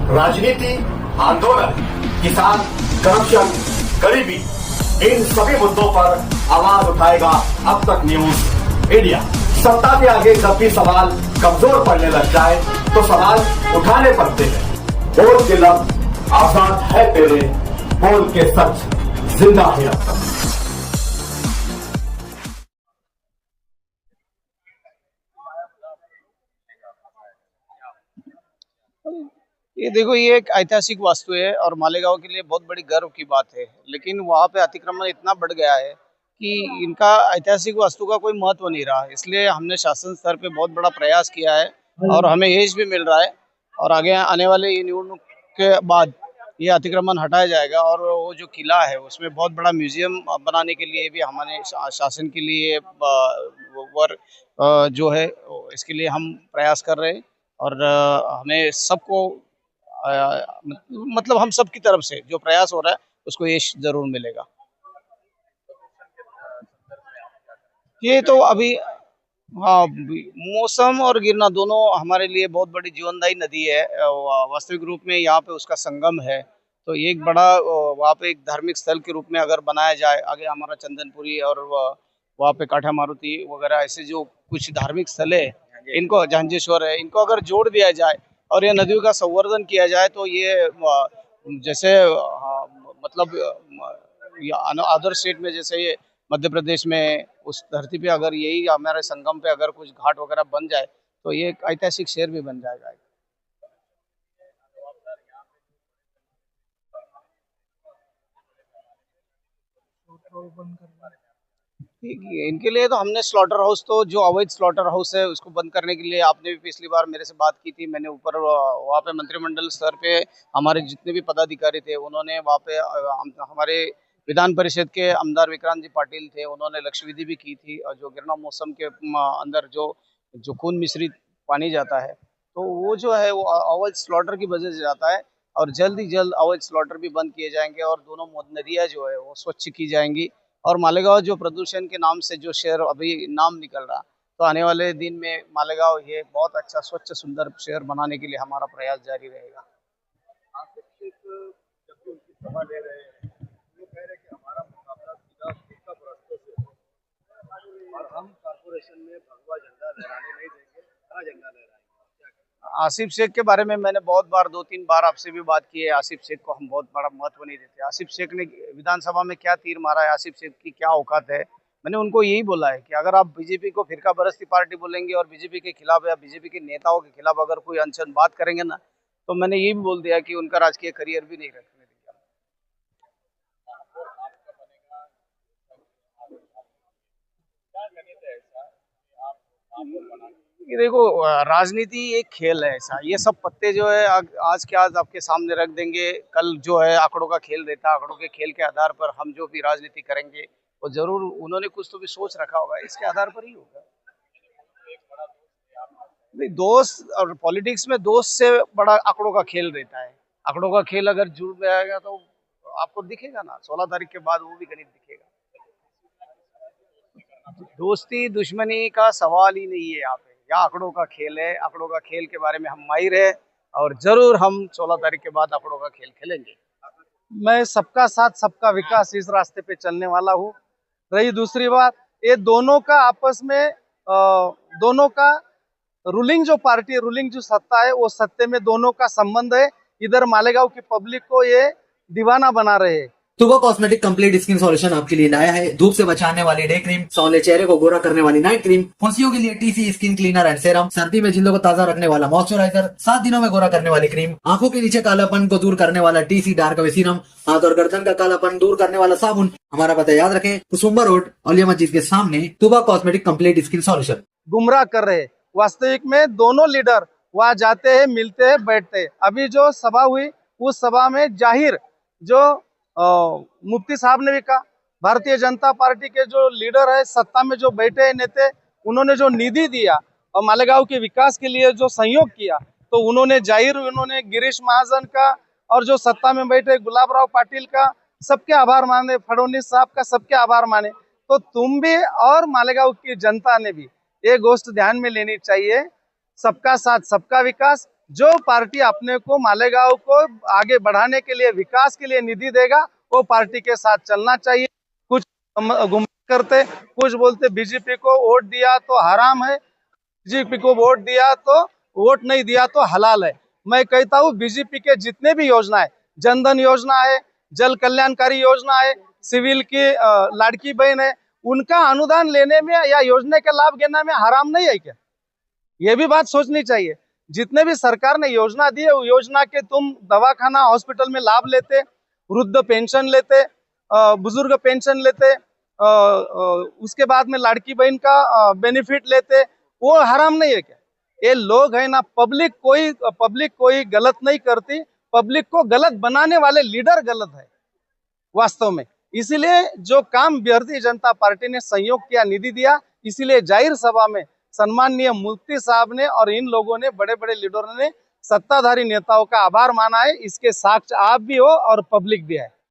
राजनीति, आंदोलन, किसान, करप्शन, गरीबी, इन सभी मुद्दों पर आवाज उठाएगा अब तक न्यूज इंडिया। सत्ता के आगे जब भी सवाल कमजोर पड़ने लग जाए तो सवाल उठाने पड़ते हैं। बोल के लफ्ज आजाद है तेरे, बोल के सच जिंदा है अब तक। ये देखो, ये एक ऐतिहासिक वास्तु है और मालेगांव के लिए बहुत बड़ी गर्व की बात है। लेकिन वहाँ पे अतिक्रमण इतना बढ़ गया है कि इनका ऐतिहासिक वास्तु का कोई महत्व नहीं रहा। इसलिए हमने शासन स्तर पे बहुत बड़ा प्रयास किया है और हमें यश भी मिल रहा है। और आगे आने वाले ये निवडणूक के बाद ये अतिक्रमण हटाया जाएगा और वो जो किला है उसमें बहुत बड़ा म्यूजियम बनाने के लिए भी हमारे शासन के लिए जो है इसके लिए हम प्रयास कर रहे हैं। और हमें सबको मतलब हम सब की तरफ से जो प्रयास हो रहा है उसको यश जरूर मिलेगा। ये तो अभी, हाँ, मौसम और गिरना दोनों हमारे लिए बहुत बड़ी जीवनदायी नदी है। वास्तविक रूप में यहाँ पे उसका संगम है। तो ये एक बड़ा वहाँ पे एक धार्मिक स्थल के रूप में अगर बनाया जाए, आगे हमारा चंदनपुरी और वहाँ पे काठा मारुति वगैरह ऐसे जो कुछ धार्मिक स्थल है, इनको झांझेश्वर है, इनको अगर जोड़ दिया जाए और ये नदियों का संवर्धन किया जाए तो ये जैसे मतलब अदर स्टेट में जैसे ये मध्य प्रदेश में उस धरती पे अगर यही हमारे संगम पे अगर कुछ घाट वगैरह बन जाए तो ये एक ऐतिहासिक शहर भी बन जाएगा। इनके लिए तो हमने स्लॉटर हाउस, तो जो अवैध स्लॉटर हाउस है उसको बंद करने के लिए आपने भी पिछली बार मेरे से बात की थी। मैंने ऊपर वहाँ पे मंत्रिमंडल स्तर पे हमारे जितने भी पदाधिकारी थे उन्होंने वहाँ पे हमारे विधान परिषद के आमदार विक्रांत जी पाटिल थे, उन्होंने लक्ष्य विधि भी की थी। और जो गिरना मौसम के अंदर जो जो खून मिश्रित पानी जाता है तो वो जो है वो अवैध स्लॉटर की वजह से जाता है। और जल्द ही जल्द अवैध स्लॉटर भी बंद किए जाएंगे और दोनों नदियाँ जो है वो स्वच्छ की जाएंगी। और मालेगांव जो प्रदूषण के नाम से जो शहर अभी नाम निकल रहा, तो आने वाले दिन में मालेगांव ये बहुत अच्छा स्वच्छ सुंदर शहर बनाने के लिए हमारा प्रयास जारी रहेगा। आसिफ शेख जब भी उनकी सभा ले रहे हैं वो कह रहे हैं कि हमारा मुकाबला सीधा सूखा प्रस्तों से हो और हम कारपोरेशन में भगवा झंडा लहराने नहीं देंगे, हरा झंडा लहराएंगे। आसिफ शेख के बारे में मैंने बहुत बार 2-3 बार आपसे भी बात की है। आसिफ शेख को हम बहुत बड़ा महत्व नहीं देते। आसिफ शेख ने विधानसभा में क्या तीर मारा है, आसिफ शेख की क्या औकात है। मैंने उनको यही बोला है कि अगर आप बीजेपी को फिरका परस्ती पार्टी बोलेंगे और बीजेपी के खिलाफ या बीजेपी के नेताओं के खिलाफ अगर कोई अनशन बात करेंगे ना, तो मैंने ये भी बोल दिया कि उनका राजकीय करियर भी नहीं रखने देंगे। ये देखो, राजनीति एक खेल है ऐसा। ये सब पत्ते जो है आज के आज आपके सामने रख देंगे, कल जो है आंकड़ों का खेल रहता है। आंकड़ों के खेल के आधार पर हम जो भी राजनीति करेंगे वो जरूर उन्होंने कुछ तो भी सोच रखा होगा, इसके आधार पर ही होगा। नहीं, दोस्त और पॉलिटिक्स में दोस्त से बड़ा आंकड़ों का खेल रहता है। आंकड़ों का खेल अगर जुड़ में आएगा तो आपको दिखेगा ना, 16 तारीख के बाद वो भी गणित दिखेगा। दोस्ती दुश्मनी का सवाल ही नहीं है यहाँ पे, यहाँ आंकड़ों का खेल है। आंकड़ों का खेल के बारे में हम माहिर है और जरूर हम 16 तारीख के बाद आंकड़ों का खेल खेलेंगे। मैं सबका साथ सबका विकास इस रास्ते पे चलने वाला हूँ। रही दूसरी बात, ये दोनों का आपस में दोनों का रूलिंग जो पार्टी है, रूलिंग जो सत्ता है, वो सत्ते में दोनों का संबंध है। इधर मालेगांव की पब्लिक को ये दीवाना बना रहे हैं। तुबा कॉस्मेटिक कंप्लीट स्किन सॉल्यूशन आपके लिए लाया है। धूप से बचाने वाली डे क्रीम, सौंदर्य चेहरे को गोरा करने वाली नाइट क्रीम, फुंसियों के लिए TC skin cleaner and serum, सर्दी में जिल्दों को ताजा रखने वाला मॉइस्चराइजर, 7 दिनों में गोरा करने वाली क्रीम, आंखों के नीचे कालापन को दूर करने वाला टीसी डार्क वे सीरम, हाथ और गर्दन का कालापन दूर करने वाला साबुन। हमारा पता याद रखें, कुसुम्बा रोड औलिया मस्जिद के सामने। तुबा कॉस्मेटिक कंप्लीट स्किन सॉल्यूशन। गुमराह कर रहे हैं। वास्तविक में दोनों लीडर वहाँ जाते हैं, मिलते हैं, बैठते हैं। अभी जो सभा हुई उस सभा में जाहिर जो मुफ्ती साहब ने भी कहा, भारतीय जनता पार्टी के जो लीडर है, सत्ता में जो बैठे हैं नेता, उन्होंने जो निधि दिया और मालेगांव के विकास के लिए जो सहयोग किया, तो उन्होंने जाहिर उन्होंने गिरीश महाजन का और जो सत्ता में बैठे गुलाबराव पाटिल का सबके आभार माने, फडणवीस साहब का सबके आभार माने। तो तुम भी और मालेगांव की जनता ने भी ये गोष्ट ध्यान में लेनी चाहिए। सबका साथ सबका विकास, जो पार्टी अपने को मालेगांव को आगे बढ़ाने के लिए, विकास के लिए निधि देगा, वो पार्टी के साथ चलना चाहिए। कुछ गुमराह करते, कुछ बोलते बीजेपी को वोट दिया तो हराम है, बीजेपी को वोट दिया तो, वोट नहीं दिया तो हलाल है। मैं कहता हूँ बीजेपी के जितने भी योजनाएं, जनधन योजना है, जल कल्याणकारी योजना है, सिविल की लाड़की बहन है, उनका अनुदान लेने में या योजना के लाभ लेने में हराम नहीं है क्या? ये भी बात सोचनी चाहिए। जितने भी सरकार ने योजना दी है, वो योजना के तुम दवाखाना हॉस्पिटल में लाभ लेते, वृद्ध पेंशन लेते, बुजुर्ग पेंशन लेते, उसके बाद में लाड़की बहन का बेनिफिट लेते, वो हराम नहीं है क्या? ये लोग है ना, पब्लिक कोई गलत नहीं करती, पब्लिक को गलत बनाने वाले लीडर गलत है वास्तव में। इसीलिए जो काम भारतीय जनता पार्टी ने सहयोग किया, निधि दिया, इसीलिए जाहिर सभा में सम्माननीय मुफ्ती साहब ने और इन लोगों ने, बड़े बड़े लीडरों ने, सत्ताधारी नेताओं का आभार माना है। इसके साक्ष्य आप भी हो और पब्लिक भी है।